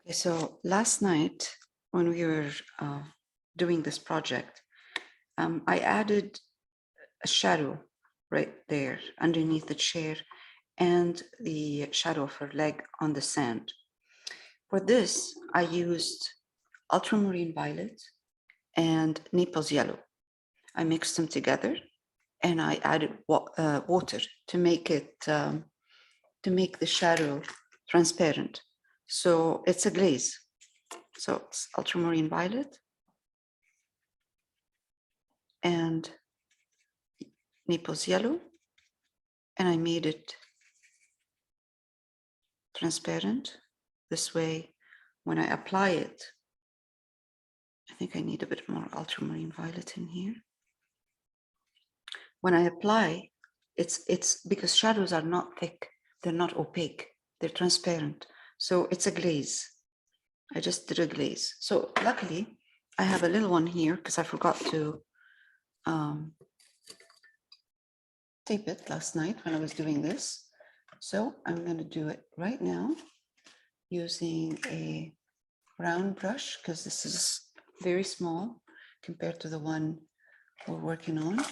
Okay, so last night when we were doing this project, I added a shadow right there underneath the chair and the shadow of her leg on the sand. For this, I used ultramarine violet and Naples yellow. I mixed them together and I added water to make it to make the shadow transparent. So it's a glaze. So it's ultramarine violet and Naples yellow, and I made it transparent. This way, when I apply it, I think I need a bit more ultramarine violet in here. When I apply, it's because shadows are not thick, they're not opaque, they're transparent. So it's a glaze. I just did a glaze. So luckily, I have a little one here because I forgot to tape it last night when I was doing this. So I'm going to do it right now using a round brush because this is very small compared to the one we're working on.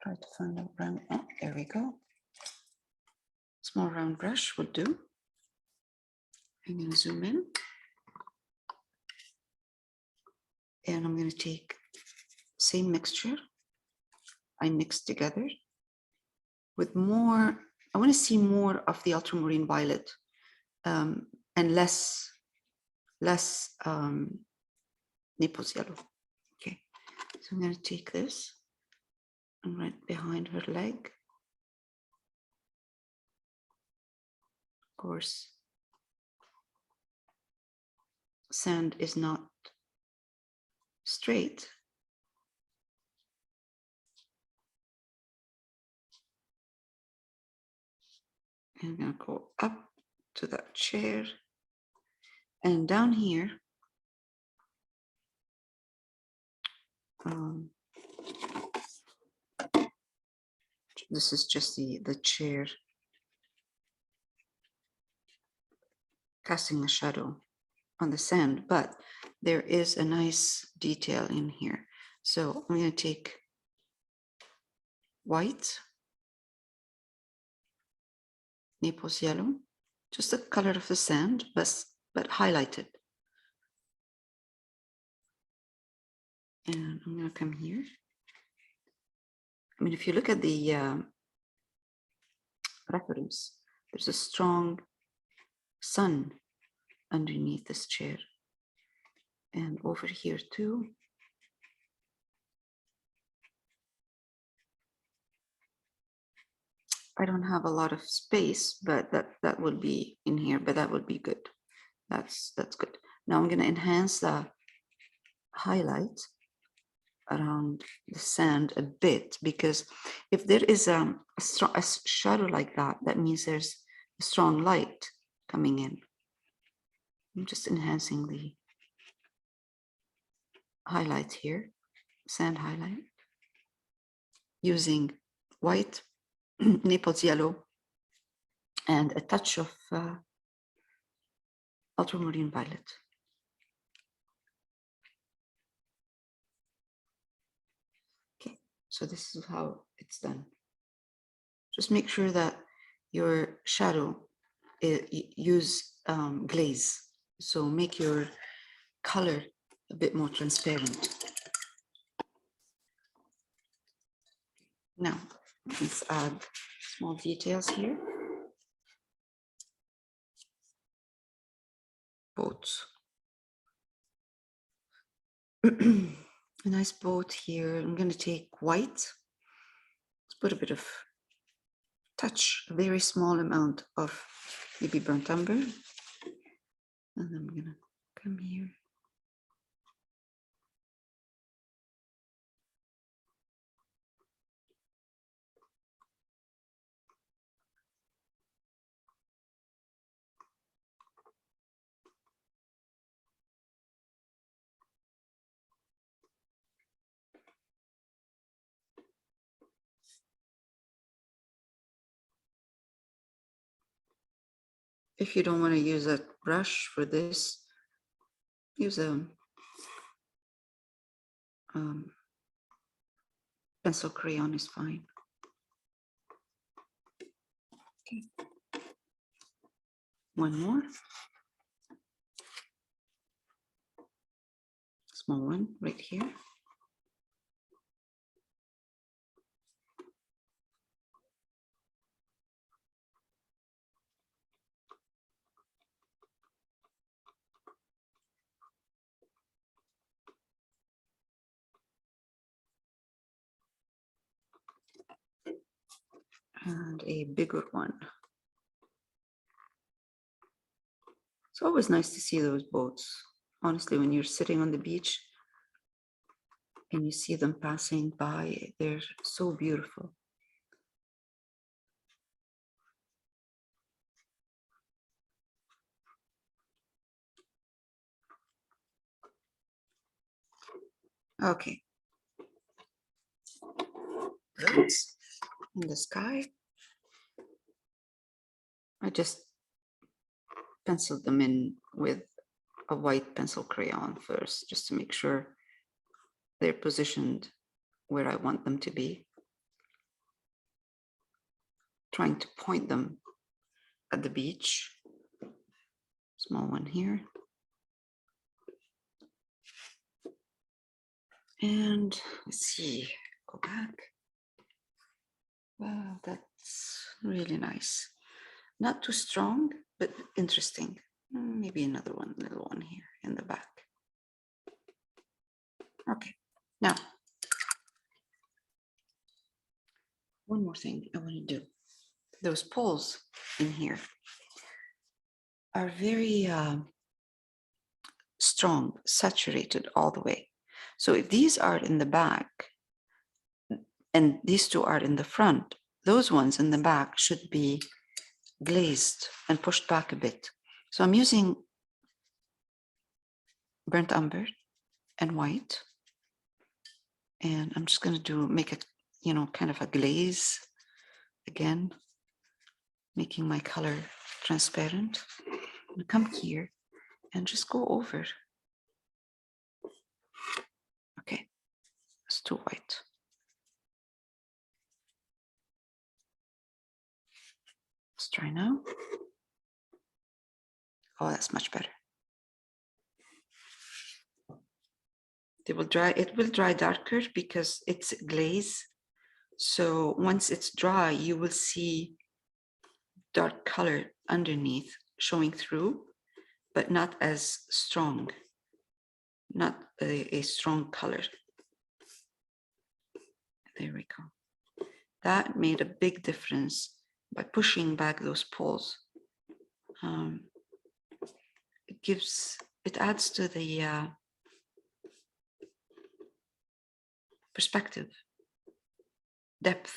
Try to find a round, oh, there we go. Small round brush would do. I'm going to zoom in. And I'm going to take same mixture I mixed together with more, I want to see more of the ultramarine violet and less Naples yellow. Okay, so I'm going to take this and right behind her leg. Of course, sand is not straight. And I'm going to go up to that chair and down here. This is just the chair casting a shadow on the sand, but there is a nice detail in here. So I'm going to take white, Naples yellow, just the color of the sand, but highlighted. And I'm going to come here. I mean, if you look at the reference, there's a strong sun underneath this chair. And over here too. I don't have a lot of space, but that would be in here, but that would be good. That's good. Now I'm going to enhance the highlight around the sand a bit, because if there is a shadow like that, that means there's a strong light coming in. I'm just enhancing the highlight here, sand highlight, using white, Naples yellow, and a touch of ultramarine violet. Okay, so this is how it's done. Just make sure that your shadow use glaze, so make your color a bit more transparent. Now let's add small details here. Boats. A nice boat here. I'm going to take white. Let's put a bit of touch, a very small amount of maybe burnt umber. And then I'm going to come here. If you don't want to use a brush for this, use a pencil crayon is fine. Okay. One more. Small one right here. And a bigger one. It's always nice to see those boats. Honestly, when you're sitting on the beach and you see them passing by, they're so beautiful. Okay. Boats in the sky. I just penciled them in with a white pencil crayon first, just to make sure they're positioned where I want them to be. Trying to point them at the beach. Small one here. And let's see, go back. Wow, that's really nice. Not too strong, but interesting. Maybe another one, little one here in the back. Okay, now, one more thing I want to do. Those poles in here are very strong, saturated all the way. So if these are in the back and these two are in the front, those ones in the back should be glazed and pushed back a bit. So I'm using burnt umber and white, and I'm just going to make it, kind of a glaze again, making my color transparent. I'm going to come here and just go over. Okay, it's too white. Let's try now. Oh, that's much better. It will dry darker because it's glaze. So once it's dry, you will see dark color underneath showing through, but not as strong, not a strong color. There we go. That made a big difference by pushing back those poles. It adds to the perspective, depth.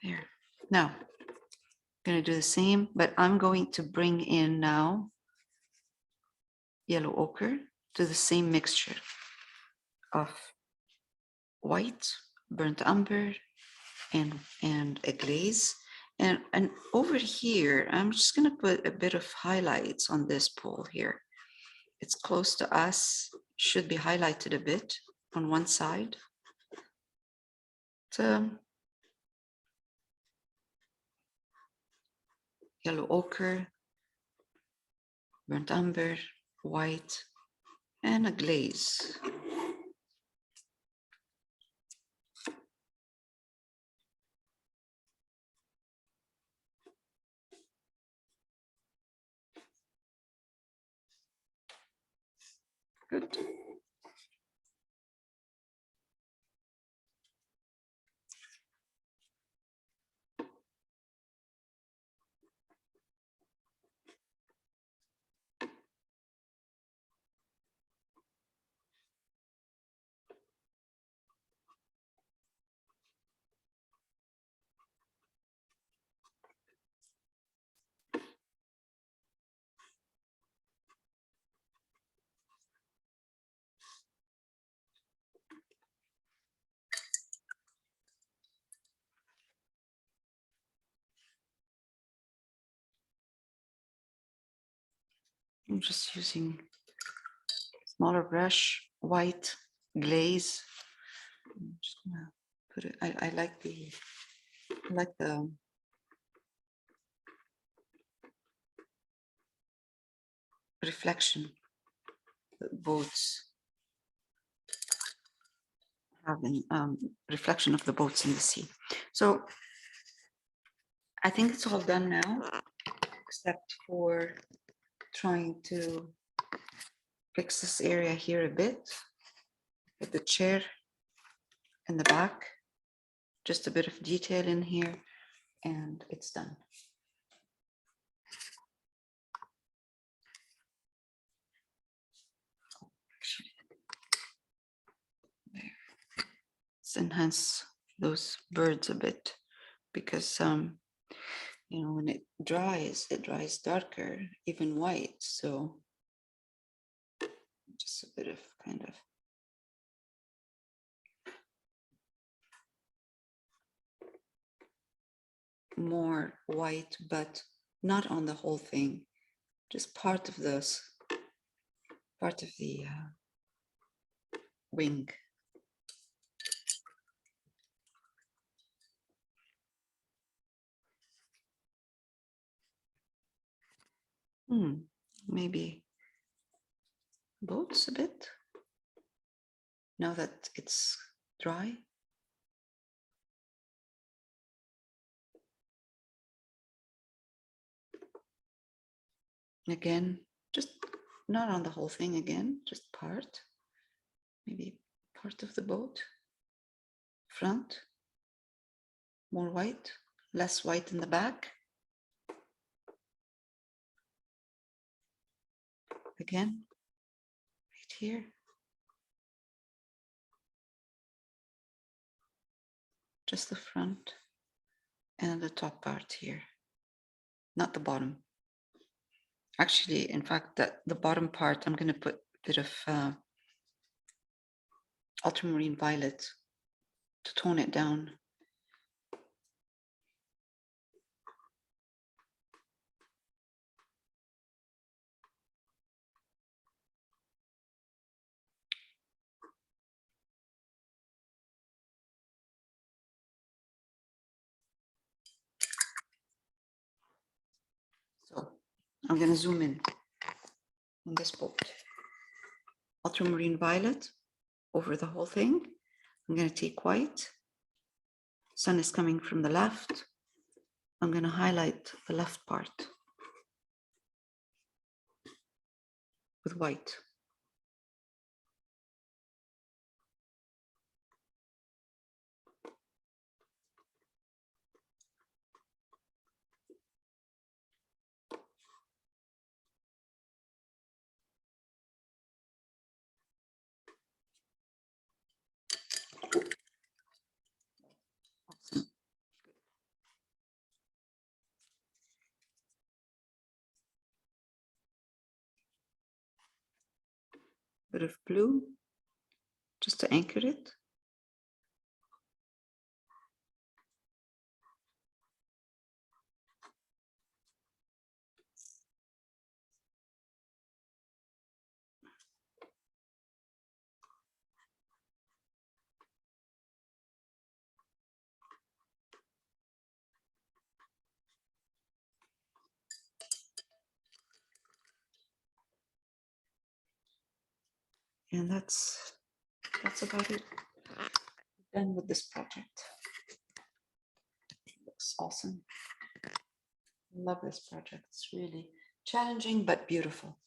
There. Now, I'm going to do the same, but I'm going to bring in now yellow ochre to the same mixture of white, burnt umber, and a glaze. And over here, I'm just going to put a bit of highlights on this pole here. It's close to us, should be highlighted a bit on one side. So, yellow ochre, burnt umber, white, and a glaze. Good. I'm just using smaller brush, white glaze. I'm just gonna put it. I like the reflection that boats having reflection of the boats in the sea. So I think it's all done now, except for trying to fix this area here a bit with the chair in the back, just a bit of detail in here, and it's done. There. Let's enhance those birds a bit, because you know, when it dries darker, even white. So just a bit of kind of more white, but not on the whole thing, just part of the wing. Maybe boats a bit now that it's dry. Again, just not on the whole thing again, just part, maybe part of the boat, front, more white, less white in the back. Again, right here. Just the front and the top part here, not the bottom. Actually, in fact, the bottom part, I'm going to put a bit of ultramarine violet to tone it down. So I'm going to zoom in on this boat. Ultramarine violet over the whole thing. I'm going to take white. Sun is coming from the left. I'm going to highlight the left part with white. Awesome. Bit of blue just to anchor it. And that's about it. Done with this project. It looks awesome. Love this project. It's really challenging but beautiful.